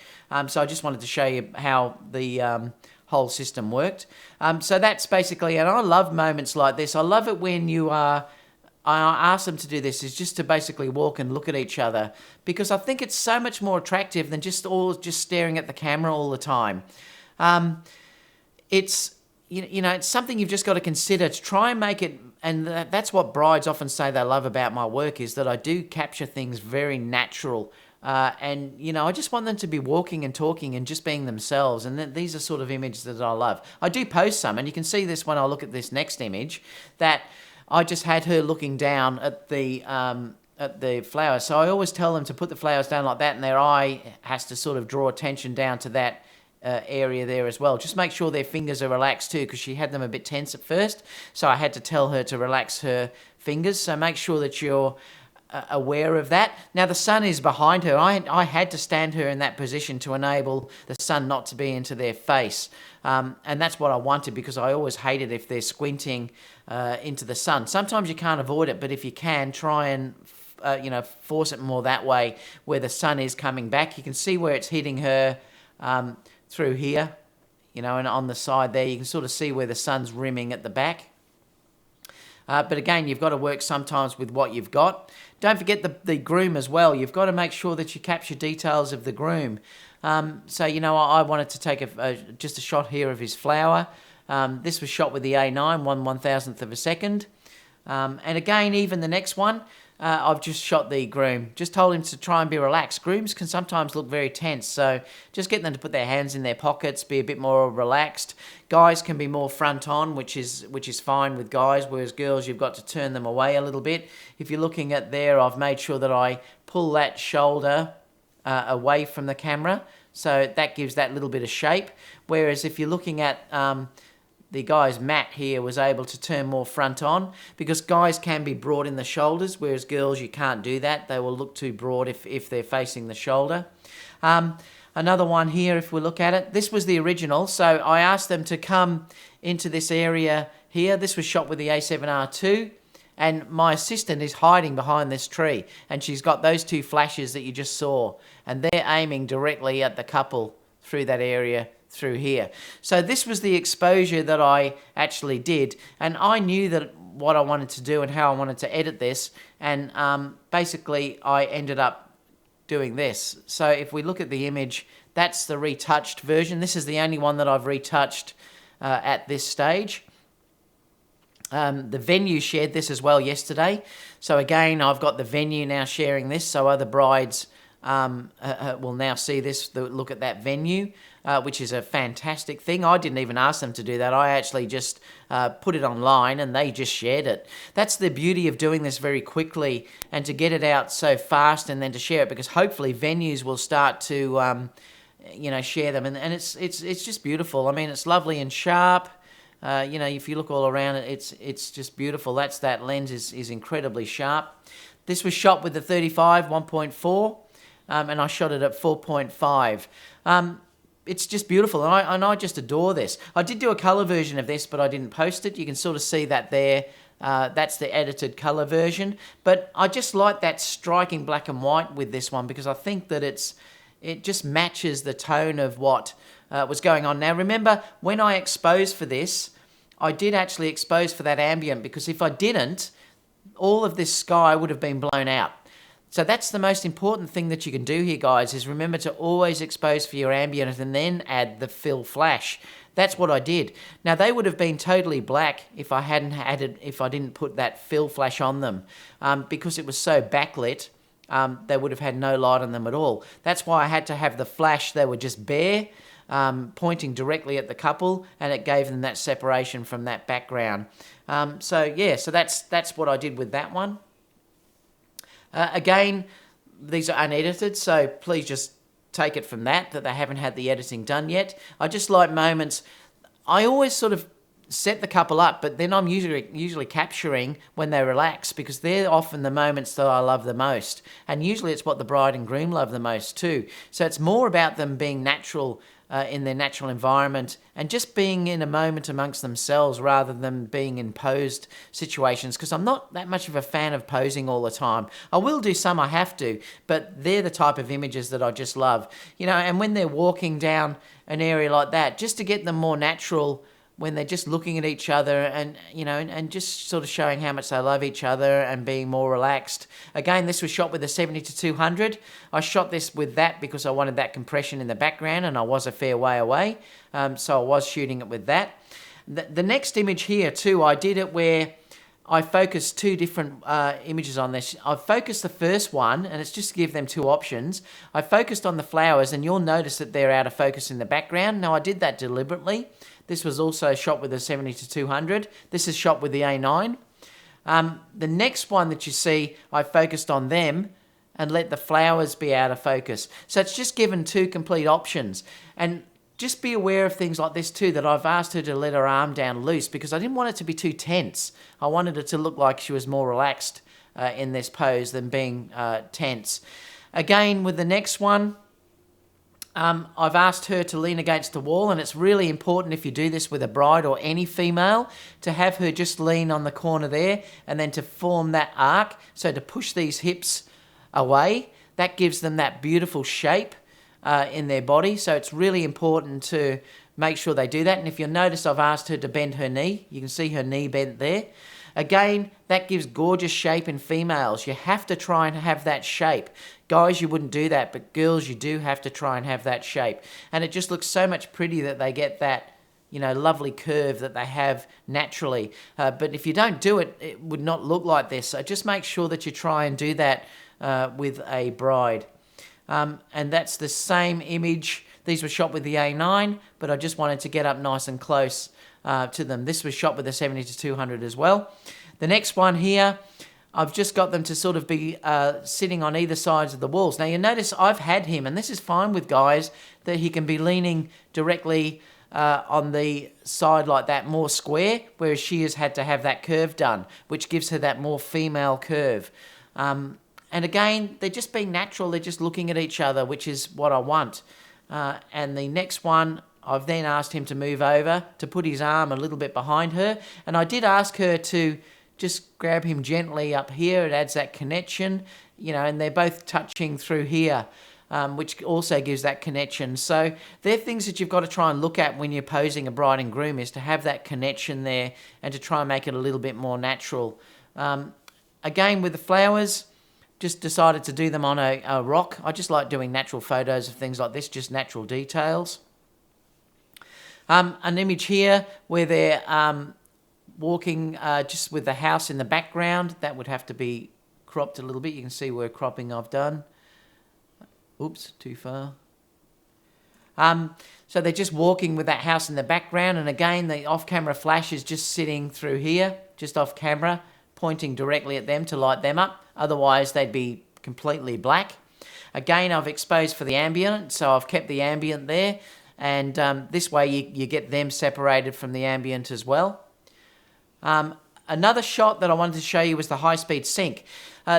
So I just wanted to show you how the whole system worked. So that's basically, and I love moments like this. I love it when I ask them to do this, is just to basically walk and look at each other, because I think it's so much more attractive than just staring at the camera all the time. It's you know, it's something you've just got to consider to try and make it, and that's what brides often say they love about my work, is that I do capture things very natural. And, you know, I just want them to be walking and talking and just being themselves. And these are sort of images that I love. I do post some, and you can see this when I look at this next image, that I just had her looking down at the flowers. So I always tell them to put the flowers down like that, and their eye has to sort of draw attention down to that area there as well. Just make sure their fingers are relaxed too, because she had them a bit tense at first. So I had to tell her to relax her fingers. So make sure that you're aware of that. Now the sun is behind her. I had to stand her in that position to enable the sun not to be into their face. And that's what I wanted, because I always hate it if they're squinting into the sun. Sometimes you can't avoid it, but if you can, try and force it more that way, where the sun is coming back. You can see where it's hitting her through here, and on the side there, you can sort of see where the sun's rimming at the back. But again, you've got to work sometimes with what you've got. Don't forget the groom as well. You've got to make sure that you capture details of the groom. So, I wanted to take just a shot here of his flower. This was shot with the A9, 1/1000th of a second. And again, even the next one, I've just shot the groom. Just told him to try and be relaxed. Grooms can sometimes look very tense, so just get them to put their hands in their pockets, be a bit more relaxed. Guys can be more front on, which is fine with guys, whereas girls, you've got to turn them away a little bit. If you're looking at there, I've made sure that I pull that shoulder away from the camera, so that gives that little bit of shape. Whereas if you're looking at the guy's Matt here was able to turn more front on, because guys can be broad in the shoulders, whereas girls, you can't do that. They will look too broad if they're facing the shoulder. Another one here, if we look at it, this was the original. So I asked them to come into this area here. This was shot with the A7R2, and my assistant is hiding behind this tree, and she's got those two flashes that you just saw, and they're aiming directly at the couple through that area through here. So this was the exposure that I actually did, and I knew that what I wanted to do and how I wanted to edit this, and basically I ended up doing this. So if we look at the image, that's the retouched version. This is the only one that I've retouched at this stage. The venue shared this as well yesterday. So again, I've got the venue now sharing this, so other brides will now see this, look at that venue, which is a fantastic thing. I didn't even ask them to do that. I actually just put it online and they just shared it. That's the beauty of doing this very quickly and to get it out so fast and then to share it, because hopefully venues will start to share them, and it's just beautiful. I mean, it's lovely and sharp. If you look all around it, it's just beautiful. That lens is incredibly sharp. This was shot with the 35 1.4, and I shot it at 4.5. It's just beautiful, and I just adore this. I did do a color version of this, but I didn't post it. You can sort of see that there. That's the edited color version, but I just like that striking black and white with this one, because I think that it just matches the tone of what was going on. Now remember, when I exposed for this, I did actually expose for that ambient, because if I didn't, all of this sky would have been blown out. So that's the most important thing that you can do here, guys, is remember to always expose for your ambient and then add the fill flash. That's what I did. Now they would have been totally black if I didn't put that fill flash on them, because it was so backlit. They would have had no light on them at all. That's why I had to have the flash. They were just bare, pointing directly at the couple, and it gave them that separation from that background. So that's what I did with that one. Again, these are unedited, so please just take it from that they haven't had the editing done yet. I just like moments. I always sort of set the couple up, but then I'm usually capturing when they relax, because they're often the moments that I love the most. And usually it's what the bride and groom love the most too. So it's more about them being natural in their natural environment and just being in a moment amongst themselves rather than being in posed situations, because I'm not that much of a fan of posing all the time. I will do some, I have to, but they're the type of images that I just love. And when they're walking down an area like that, just to get them more natural when they're just looking at each other and just sort of showing how much they love each other and being more relaxed. Again, this was shot with a 70-200. I shot this with that because I wanted that compression in the background, and I was a fair way away, so I was shooting it with that. The next image here too, I did it where I focused two different images on this. I focused the first one, and it's just to give them two options. I focused on the flowers, and you'll notice that they're out of focus in the background. Now, I did that deliberately. This was also shot with a 70-200. This is shot with the A9. The next one that you see, I focused on them and let the flowers be out of focus. So it's just given two complete options. And just be aware of things like this too, that I've asked her to let her arm down loose because I didn't want it to be too tense. I wanted it to look like she was more relaxed in this pose than being tense. Again, with the next one, I've asked her to lean against the wall, and it's really important if you do this with a bride or any female to have her just lean on the corner there and then to form that arc, so to push these hips away. That gives them that beautiful shape in their body, so it's really important to make sure they do that. And if you'll notice, I've asked her to bend her knee. You can see her knee bent there. Again, that gives gorgeous shape in females. You have to try and have that shape. Guys, you wouldn't do that, but girls, you do have to try and have that shape. And it just looks so much prettier that they get that, you know, lovely curve that they have naturally. But if you don't do it, it would not look like this. So just make sure that you try and do that with a bride. And that's the same image. These were shot with the A9, but I just wanted to get up nice and close to them. This was shot with the 70-200 as well. The next one here, I've just got them to sort of be sitting on either sides of the walls. Now you notice I've had him, and this is fine with guys, that he can be leaning directly on the side like that, more square, whereas she has had to have that curve done, which gives her that more female curve. And again, they're just being natural. They're just looking at each other, which is what I want. And the next one, I've then asked him to move over, to put his arm a little bit behind her. And I did ask her to just grab him gently up here. It adds that connection, you know, and they're both touching through here, which also gives that connection. So they're things that you've got to try and look at when you're posing a bride and groom, is to have that connection there and to try and make it a little bit more natural. Again, with the flowers, just decided to do them on a rock. I just like doing natural photos of things like this, just natural details. An image here where they're walking just with the house in the background. That would have to be cropped a little bit. You can see where cropping I've done. Oops, too far. So they're just walking with that house in the background, and again the off-camera flash is just sitting through here, just off camera, pointing directly at them to light them up. Otherwise they'd be completely black. Again, I've exposed for the ambient, so I've kept the ambient there, and this way you get them separated from the ambient as well. Another shot that I wanted to show you was the high-speed sync.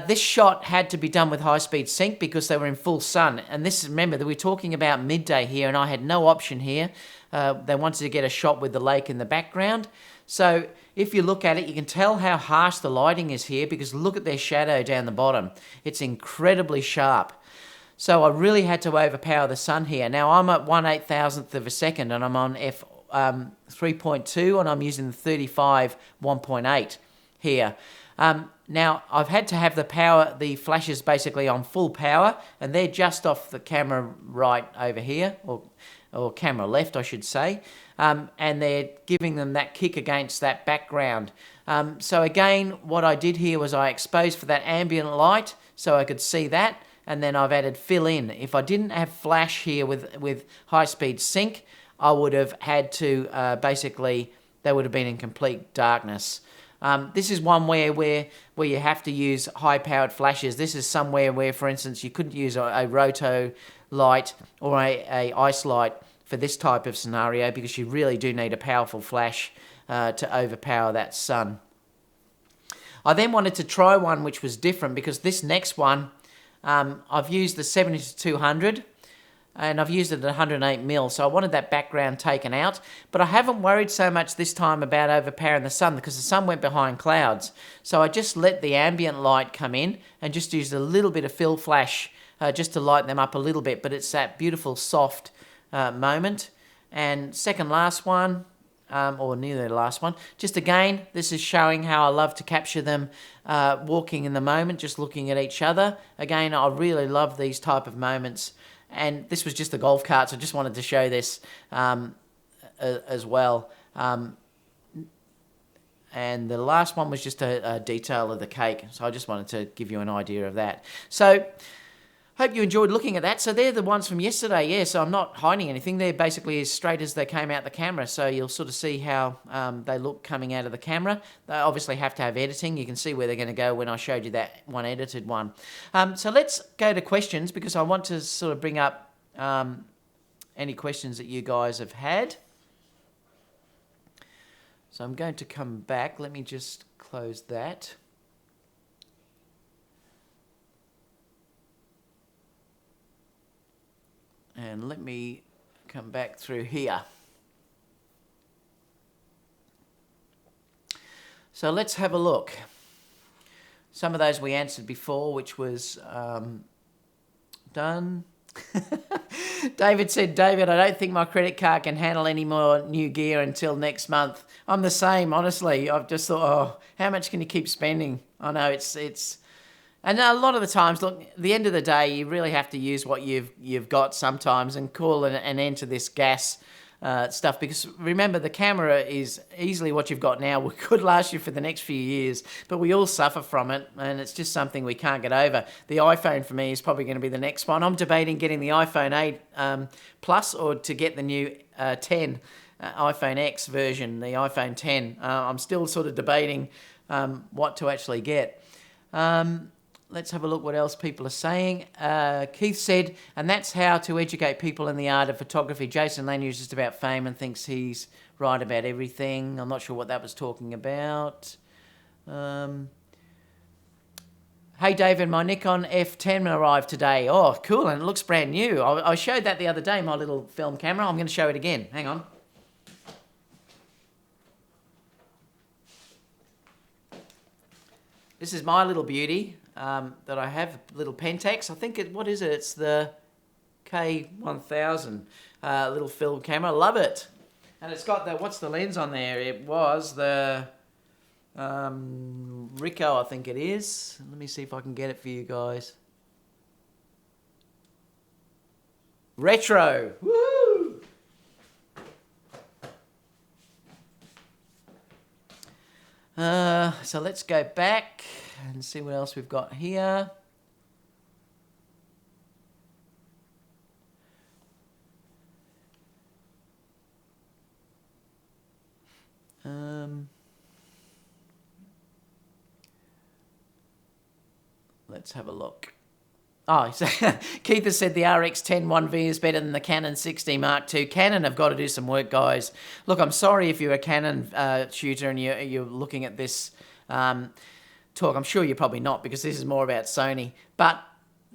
This shot had to be done with high-speed sync because they were in full sun. And this, remember, that we're talking about midday here, and I had no option here. They wanted to get a shot with the lake in the background. So if you look at it, you can tell how harsh the lighting is here, because look at their shadow down the bottom. It's incredibly sharp. So I really had to overpower the sun here. Now I'm at 1/8,000th of a second, and I'm on f3.2, and I'm using the 35 1.8 here. Now I've had to have the flashes basically on full power, and they're just off the camera right over here, or camera left I should say, and they're giving them that kick against that background. So again, what I did here was I exposed for that ambient light so I could see that, and then I've added fill in. If I didn't have flash here with high-speed sync, I would have had to basically, they would have been in complete darkness. This is one where you have to use high-powered flashes. This is somewhere where, for instance, you couldn't use a roto light or a ice light for this type of scenario, because you really do need a powerful flash to overpower that sun. I then wanted to try one which was different, because this next one, I've used the 70-200, and I've used it at 108mm, so I wanted that background taken out. But I haven't worried so much this time about overpowering the sun, because the sun went behind clouds. So I just let the ambient light come in and just used a little bit of fill flash just to light them up a little bit. But it's that beautiful soft moment. And second last one, or near the last one, just again, this is showing how I love to capture them walking in the moment, just looking at each other. Again, I really love these type of moments. And this was just a golf cart, so I just wanted to show this as well. And the last one was just a detail of the cake, so I just wanted to give you an idea of that. So, hope you enjoyed looking at that. So they're the ones from yesterday, yeah, so I'm not hiding anything. They're basically as straight as they came out the camera, so you'll sort of see how they look coming out of the camera. They obviously have to have editing. You can see where they're going to go when I showed you that one edited one. So let's go to questions, because I want to sort of bring up any questions that you guys have had. So I'm going to come back. Let me just close that. And let me come back through here. So let's have a look. Some of those we answered before, which was done. David said, David, I don't think my credit card can handle any more new gear until next month. I'm the same, honestly. I've just thought, oh, how much can you keep spending? I know it's, and a lot of the times, look, at the end of the day, you really have to use what you've got sometimes and call an end to this gas stuff, because remember, the camera is easily what you've got now could last you for the next few years, but we all suffer from it, and it's just something we can't get over. The iPhone for me is probably going to be the next one. I'm debating getting the iPhone 8 Plus or to get the new 10 iPhone X version, the iPhone 10. I'm still sort of debating what to actually get. Let's have a look what else people are saying. Keith said, and that's how to educate people in the art of photography. Jason Lanier is just about fame and thinks he's right about everything. I'm not sure what that was talking about. Hey, David, my Nikon F10 arrived today. Oh, cool, and it looks brand new. I showed that the other day, my little film camera. I'm going to show it again. Hang on. This is my little beauty. That I have, little Pentax. I think what is it? It's the K1000 little film camera. Love it. And it's got the, what's the lens on there? It was the Ricoh, I think it is. Let me see if I can get it for you guys. Retro. Woo! So let's go back and see what else we've got here. Let's have a look. Oh, so Keith has said the RX10m4 is better than the Canon 60 Mark II. Canon have got to do some work, guys. Look, I'm sorry if you're a Canon shooter and you're looking at this talk. I'm sure you're probably not, because this is more about Sony. But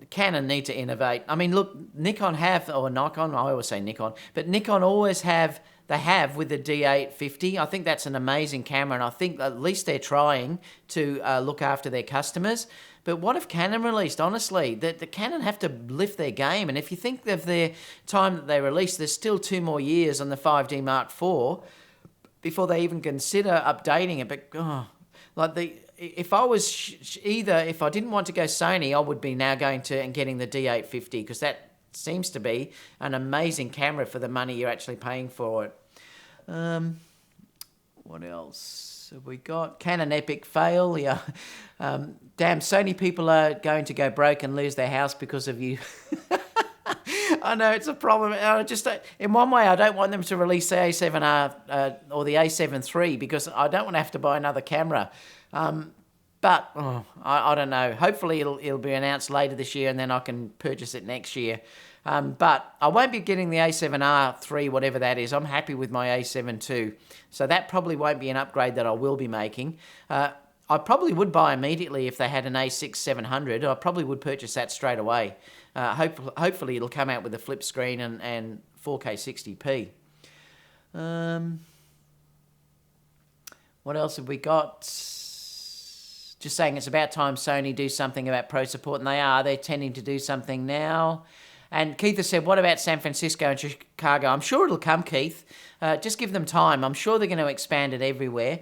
Canon need to innovate. I mean, look, Nikon have, or Nikon, I always say Nikon, but Nikon always have, they have with the D850. I think that's an amazing camera, and I think at least they're trying to look after their customers. But what if Canon released? Honestly, the Canon have to lift their game. And if you think of their time that they released, there's still 2 more years on the 5D Mark IV before they even consider updating it. But if I was if I didn't want to go Sony, I would be now going to and getting the D850, because that seems to be an amazing camera for the money you're actually paying for it. What else have we got? Canon Epic fail. Yeah. Damn, Sony people are going to go broke and lose their house because of you. I know, it's a problem. In one way, I don't want them to release the A7R or the A7 III, because I don't want to have to buy another camera. But I don't know. Hopefully it'll be announced later this year, and then I can purchase it next year. But I won't be getting the A7R III, whatever that is. I'm happy with my A7 II. So that probably won't be an upgrade that I will be making. I probably would buy immediately if they had an A6-700. I probably would purchase that straight away. Hopefully it'll come out with a flip screen and 4K 60p. What else have we got? Just saying it's about time Sony do something about pro support, and they are. They're tending to do something now. And Keith has said, what about San Francisco and Chicago? I'm sure it'll come, Keith. Just give them time. I'm sure they're going to expand it everywhere.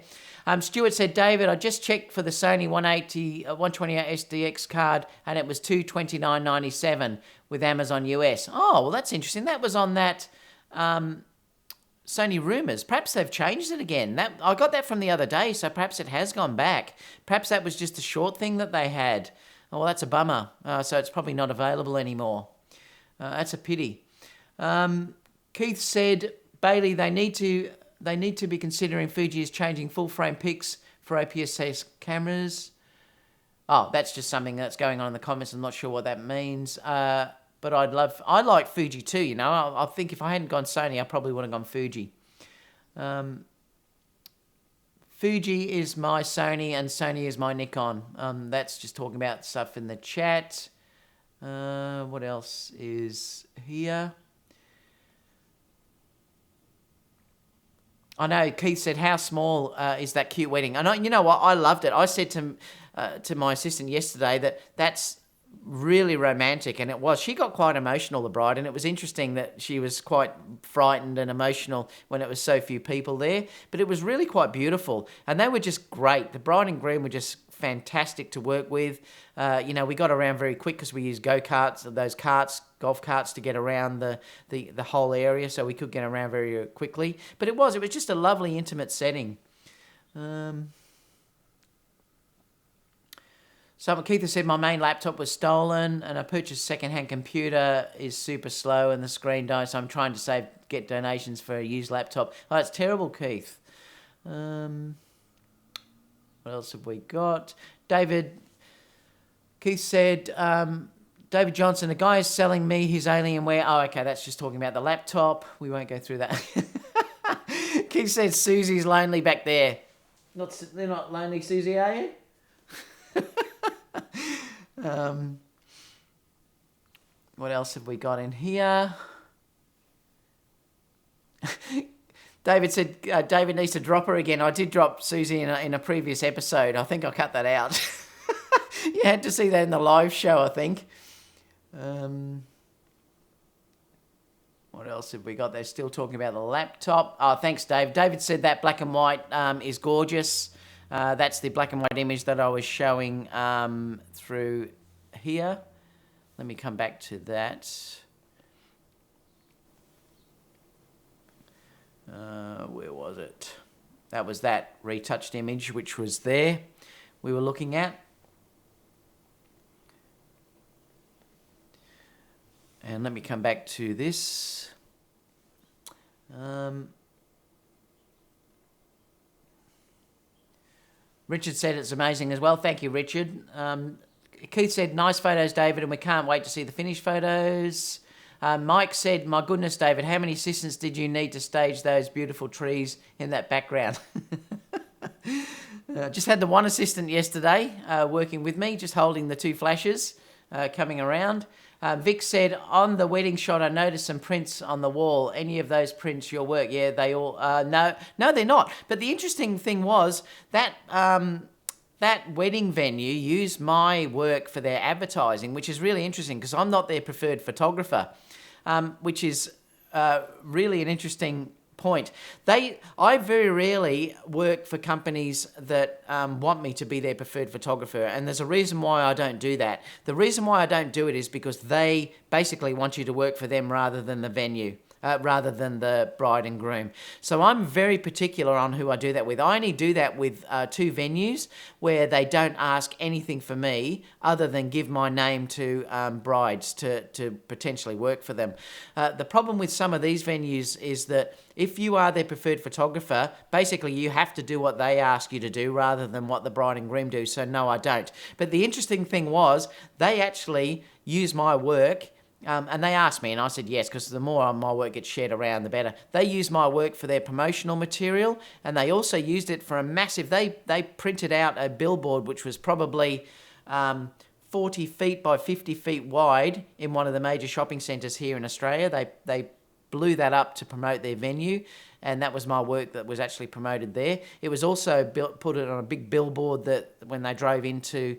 Stuart said, David, I just checked for the Sony 128 SDX card, and it was $229.97 with Amazon US. Oh, well, that's interesting. That was on that Sony Rumours. Perhaps they've changed it again. I got that from the other day, so perhaps it has gone back. Perhaps that was just a short thing that they had. Oh, well, that's a bummer. So it's probably not available anymore. That's a pity. Keith said, Bailey, they need to be considering Fuji is changing full-frame pics for APS-C cameras. Oh, that's just something that's going on in the comments. I'm not sure what that means. But I like Fuji too, you know. I think if I hadn't gone Sony, I probably would have gone Fuji. Fuji is my Sony and Sony is my Nikon. That's just talking about stuff in the chat. What else is here? I know Keith said, how small is that cute wedding? And you know what? I loved it. I said to my assistant yesterday that's really romantic, and it was. She got quite emotional, the bride, and it was interesting that she was quite frightened and emotional when it was so few people there, but it was really quite beautiful, and they were just great. The bride and groom were just fantastic to work with. You know, we got around very quick because we used go-karts, those carts, golf carts, to get around the whole area, so we could get around very quickly. But it was just a lovely, intimate setting. So Keith has said, my main laptop was stolen and I purchased a second-hand computer, is super slow and the screen died, so I'm trying to get donations for a used laptop. Oh, it's terrible, Keith. What else have we got? Keith said, David Johnson, a guy is selling me his Alienware. Oh, okay, that's just talking about the laptop. We won't go through that. Keith said, Susie's lonely back there. They're not lonely, Susie, are you? What else have we got in here? David said David needs to drop her again. I did drop Susie in a previous episode. I think I cut that out. You had to see that in the live show, I think. What else have we got? They're still talking about the laptop. Oh, thanks, Dave. David said that black and white is gorgeous. That's the black and white image that I was showing through here. Let me come back to that. Where was it? That was that retouched image, which was there we were looking at. And let me come back to this. Richard said it's amazing as well. Thank you, Richard. Keith said, nice photos, David, and we can't wait to see the finished photos. Mike said, my goodness, David, how many assistants did you need to stage those beautiful trees in that background? Just had the one assistant yesterday working with me, just holding the two flashes coming around. Vic said, on the wedding shot, I noticed some prints on the wall. Any of those prints your work? Yeah, they all... No, they're not. But the interesting thing was that that wedding venue used my work for their advertising, which is really interesting because I'm not their preferred photographer, which is really an interesting point. I very rarely work for companies that want me to be their preferred photographer, and there's a reason why I don't do that. The reason why I don't do it is because they basically want you to work for them rather than the venue. Rather than the bride and groom. So I'm very particular on who I do that with. I only do that with two venues where they don't ask anything for me other than give my name to brides to potentially work for them. The problem with some of these venues is that if you are their preferred photographer, basically you have to do what they ask you to do rather than what the bride and groom do. So no, I don't. But the interesting thing was they actually use my work. And they asked me, and I said yes, because the more my work gets shared around, the better. They used my work for their promotional material, and they also used it for a massive... They printed out a billboard which was probably 40 feet by 50 feet wide in one of the major shopping centres here in Australia. They blew that up to promote their venue, and that was my work that was actually promoted there. It was also put it on a big billboard that when they drove into...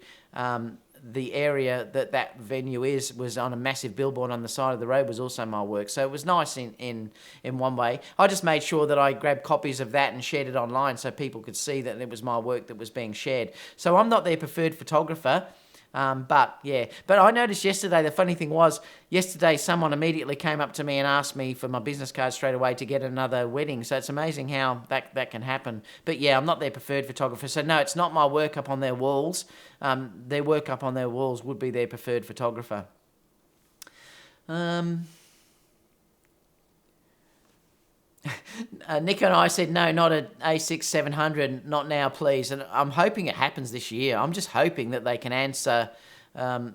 the area that venue was on a massive billboard on the side of the road was also my work. So it was nice in one way. I just made sure that I grabbed copies of that and shared it online so people could see that it was my work that was being shared. So I'm not their preferred photographer. But I noticed yesterday, the funny thing was, yesterday someone immediately came up to me and asked me for my business card straight away to get another wedding. So it's amazing how that can happen. But yeah, I'm not their preferred photographer. So no, it's not my work up on their walls. Their work up on their walls would be their preferred photographer. Nick and I said, no, not an A6-700, not now, please. And I'm hoping it happens this year. I'm just hoping that they can answer,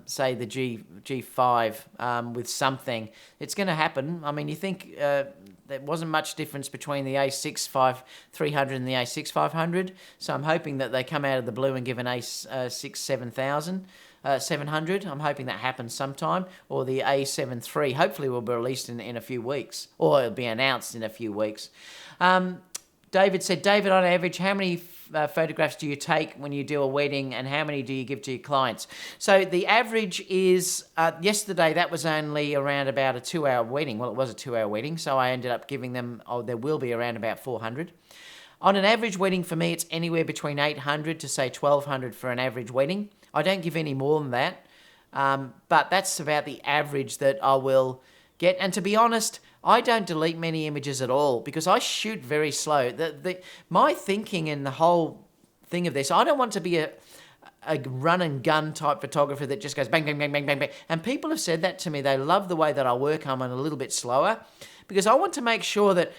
say, the G5 with something. It's going to happen. I mean, you think there wasn't much difference between the A6-300 and the A6-500. So I'm hoping that they come out of the blue and give an A6-700. I'm hoping that happens sometime, or the A7 III hopefully will be released in a few weeks, or it'll be announced in a few weeks. David said, David, on average, how many photographs do you take when you do a wedding, and how many do you give to your clients? So the average is, yesterday that was only around about a 2-hour wedding. Well, it was a 2-hour wedding, so I ended up giving them, there will be around about 400. On an average wedding for me, it's anywhere between 800 to say 1,200 for an average wedding. I don't give any more than that, but that's about the average that I will get. And to be honest, I don't delete many images at all because I shoot very slow. My thinking in the whole thing of this, I don't want to be a run and gun type photographer that just goes bang, bang, bang, bang, bang, bang. And people have said that to me. They love the way that I work. I'm a little bit slower because I want to make sure that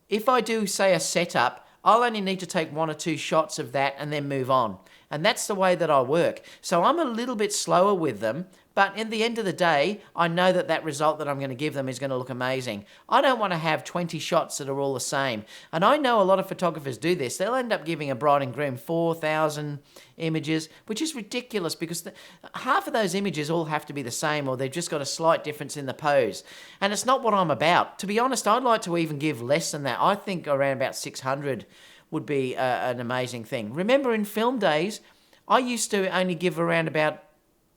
if I do, say, a setup, I'll only need to take 1 or 2 shots of that and then move on. And that's the way that I work. So I'm a little bit slower with them, but in the end of the day, I know that that result that I'm going to give them is going to look amazing. I don't want to have 20 shots that are all the same. And I know a lot of photographers do this. They'll end up giving a bride and groom 4,000 images, which is ridiculous because half of those images all have to be the same, or they've just got a slight difference in the pose. And it's not what I'm about. To be honest, I'd like to even give less than that. I think around about 600 would be an amazing thing. Remember, in film days, I used to only give around about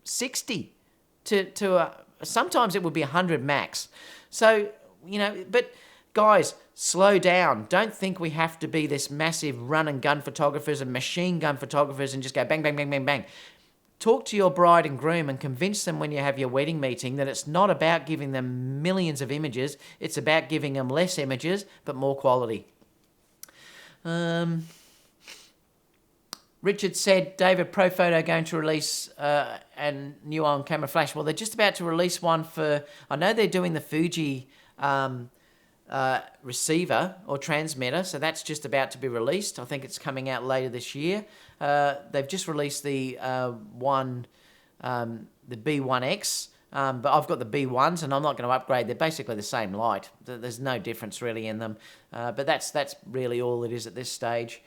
60 to sometimes it would be 100 max. So, but guys, slow down. Don't think we have to be this massive run and gun photographers and machine gun photographers and just go bang, bang, bang, bang, bang. Talk to your bride and groom and convince them when you have your wedding meeting that it's not about giving them millions of images. It's about giving them less images, but more quality. Richard said, David, Profoto going to release a new on-camera flash. Well, they're just about to release one for, I know they're doing the Fuji receiver or transmitter, so that's just about to be released. I think it's coming out later this year. They've just released the B1X, but I've got the B1s and I'm not going to upgrade. They're basically the same light. There's no difference really in them, but that's really all it is at this stage.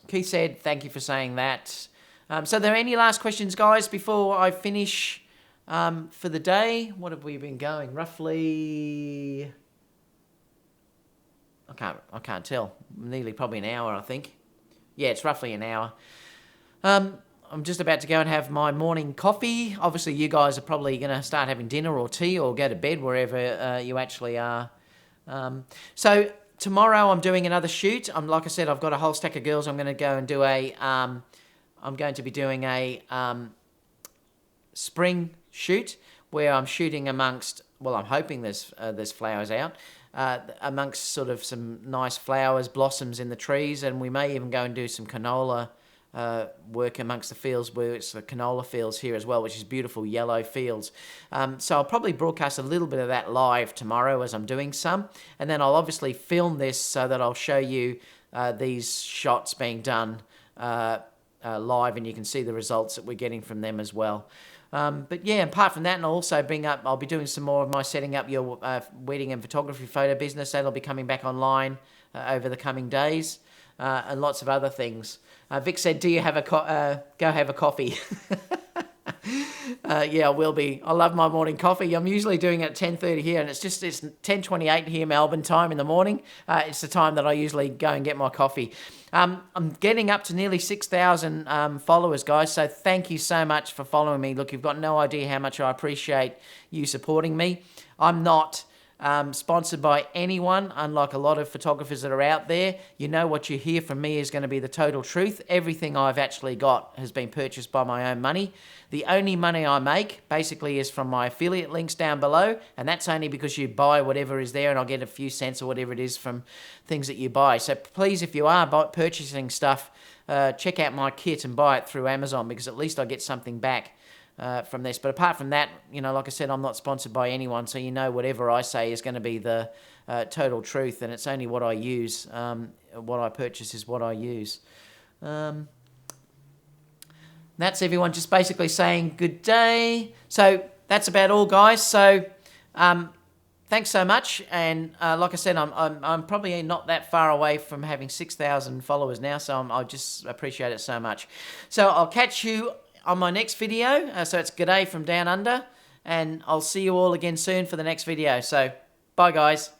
Keith said, thank you for saying that. So are there any last questions, guys, before I finish for the day? What have we been going? Roughly, I can't tell. Nearly probably an hour, I think. Yeah, it's roughly an hour. I'm just about to go and have my morning coffee. Obviously, you guys are probably going to start having dinner or tea or go to bed wherever you actually are. So tomorrow I'm doing another shoot. Like I said, I've got a whole stack of girls. I'm going to go and do I'm going to be doing a spring shoot where I'm shooting amongst, well, I'm hoping there's flowers out, amongst sort of some nice flowers, blossoms in the trees, and we may even go and do some canola work amongst the fields where it's the canola fields here as well, which is beautiful yellow fields. So I'll probably broadcast a little bit of that live tomorrow as I'm doing some, and then I'll obviously film this so that I'll show you these shots being done live, and you can see the results that we're getting from them as well. But yeah, apart from that, and I'll be doing some more of my setting up your wedding and photography photo business. That'll be coming back online over the coming days, and lots of other things. Vic said, do you have go have a coffee? Yeah, I will be. I love my morning coffee. I'm usually doing it at 10:30 here, and it's 10:28 here Melbourne time in the morning. It's the time that I usually go and get my coffee. I'm getting up to nearly 6,000 followers, guys, so thank you so much for following me. Look, you've got no idea how much I appreciate you supporting me. I'm not sponsored by anyone, unlike a lot of photographers that are out there. You know, what you hear from me is going to be the total truth. Everything I've actually got has been purchased by my own money. The only money I make basically is from my affiliate links down below, and that's only because you buy whatever is there and I'll get a few cents or whatever it is from things that you buy. So please, if you are purchasing stuff, check out my kit and buy it through Amazon, because at least I get something back from this. But apart from that, like I said, I'm not sponsored by anyone, so whatever I say is going to be the total truth, and it's only what I use. What I purchase is what I use. That's everyone just basically saying good day. So that's about all, guys. So thanks so much, and like I said, I'm probably not that far away from having 6,000 followers now, so I just appreciate it so much. So I'll catch you on my next video. So it's G'day from Down Under, and I'll see you all again soon for the next video. So bye, guys.